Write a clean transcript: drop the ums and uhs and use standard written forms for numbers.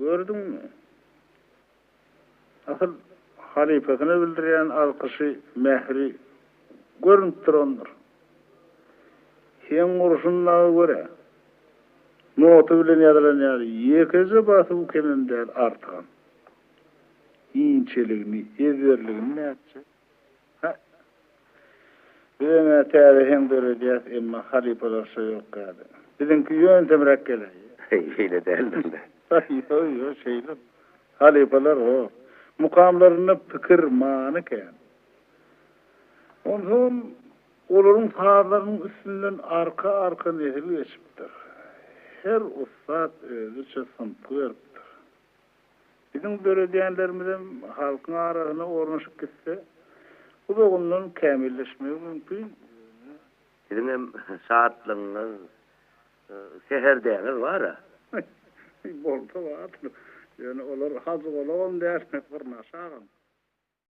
Gördüňmi? Asıl halifesine bildiren alkışı, mehri görünüp duranlar. Hem urşunlağı göre notu bilen yadılan ýaly ýekeze basyp kemenden artgan. İnçeligini, ezberligini näçe? Bizene täzehem berejäs, emma halipeler şoýok gädi. Biziňki ýöntemrek gelýär. Öyle değerli. Yo, şeyler. Halipeler o. Mukamlarına pikir many ken. Ondan olaryň taarlarynyň üstünden arka nesil geçipdir. Her ustad özüçe sınıf beripdir. Bizim berediýänlerimizden halkyň arasyna ornaşyp gitse, bu da ondan kämilleşmegi mümkin. Sizin hem saatlyňyz, seherdeňiz bar-a? Bolsa var. Yani olar hazır olan dermek bir naşagan.